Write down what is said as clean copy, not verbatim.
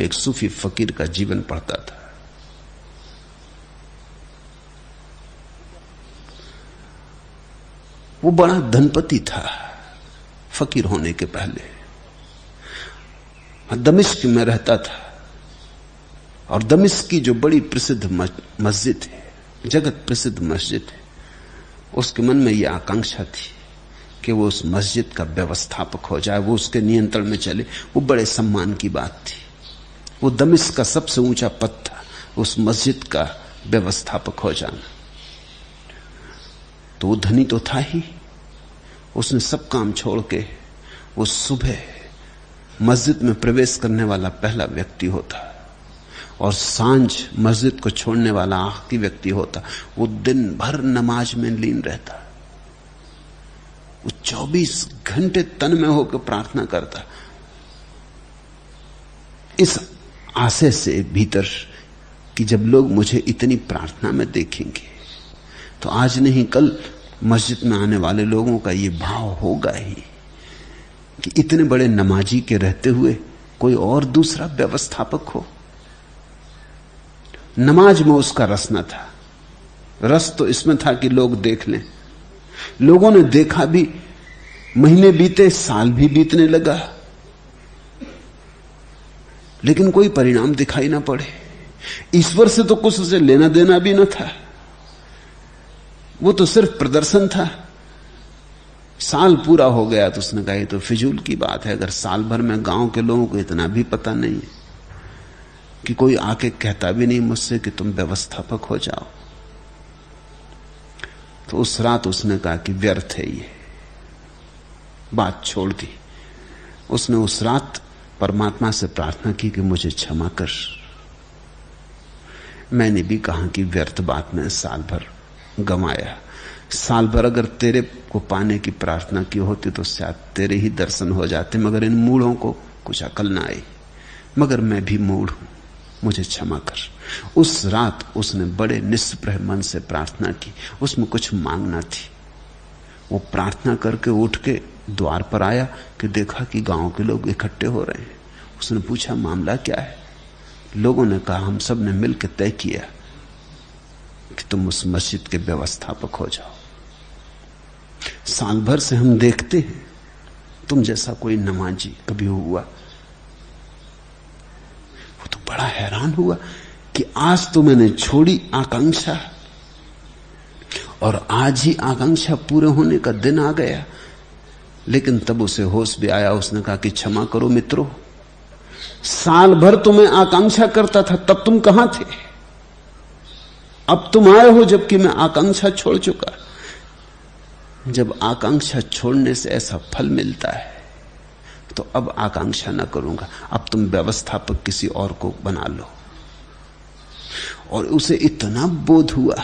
एक सूफी फकीर का जीवन पढ़ता था। वो बड़ा धनपति था फकीर होने के पहले, दमिश्क में रहता था। और दमिश्क की जो बड़ी प्रसिद्ध मस्जिद है, जगत प्रसिद्ध मस्जिद है, उसके मन में यह आकांक्षा थी कि वो उस मस्जिद का व्यवस्थापक हो जाए, वो उसके नियंत्रण में चले। वो बड़े सम्मान की बात थी। वो दमिश्क का सबसे ऊंचा पद था, उस मस्जिद का व्यवस्थापक हो जाना। तो वो धनी तो था ही, उसने सब काम छोड़ के वो सुबह मस्जिद में प्रवेश करने वाला पहला व्यक्ति होता और सांझ मस्जिद को छोड़ने वाला आखिरी व्यक्ति होता। वो दिन भर नमाज में लीन रहता, वो 24 घंटे तन में होकर प्रार्थना करता, इस आशय से भीतर कि जब लोग मुझे इतनी प्रार्थना में देखेंगे तो आज नहीं कल मस्जिद में आने वाले लोगों का ये भाव होगा ही कि इतने बड़े नमाजी के रहते हुए कोई और दूसरा व्यवस्थापक हो। नमाज में उसका रस न था, रस तो इसमें था कि लोग देख लें। लोगों ने देखा भी, महीने बीते, साल भी बीतने लगा, लेकिन कोई परिणाम दिखाई ना पड़े। ईश्वर से तो कुछ उसे लेना देना भी न था, वो तो सिर्फ प्रदर्शन था। साल पूरा हो गया तो उसने कहा ये तो फिजूल की बात है, अगर साल भर में गांव के लोगों को इतना भी पता नहीं है कि कोई आके कहता भी नहीं मुझसे कि तुम व्यवस्थापक हो जाओ, तो उस रात उसने कहा कि व्यर्थ है, ये बात छोड़ दी। उसने उस रात परमात्मा से प्रार्थना की कि मुझे क्षमा कर। मैंने भी कहा कि व्यर्थ बात में साल भर गंवाया। साल भर अगर तेरे को पाने की प्रार्थना की होती तो शायद तेरे ही दर्शन हो जाते, मगर इन मूढ़ों को कुछ अकल ना आई। मगर मैं भी मूढ़ हूं, मुझे क्षमा कर। उस रात उसने बड़े निष्प्रह मन से प्रार्थना की, उसमें कुछ मांगना थी। वो प्रार्थना करके उठ के द्वार पर आया कि देखा कि गांव के लोग इकट्ठे हो रहे हैं। उसने पूछा मामला क्या है? लोगों ने कहा हम सब ने मिलकर तय किया कि तुम उस मस्जिद के व्यवस्थापक हो जाओ। साल भर से हम देखते हैं तुम जैसा कोई नमाजी कभी हुआ। वो तो बड़ा हैरान हुआ कि आज तो मैंने छोड़ी आकांक्षा और आज ही आकांक्षा पूरे होने का दिन आ गया। लेकिन तब उसे होश भी आया। उसने कहा कि क्षमा करो मित्रों, साल भर तो मैं आकांक्षा करता था, तब तुम कहां थे? अब तुम आए हो जबकि मैं आकांक्षा छोड़ चुका। जब आकांक्षा छोड़ने से ऐसा फल मिलता है तो अब आकांक्षा ना करूंगा, अब तुम व्यवस्थापक किसी और को बना लो। और उसे इतना बोध हुआ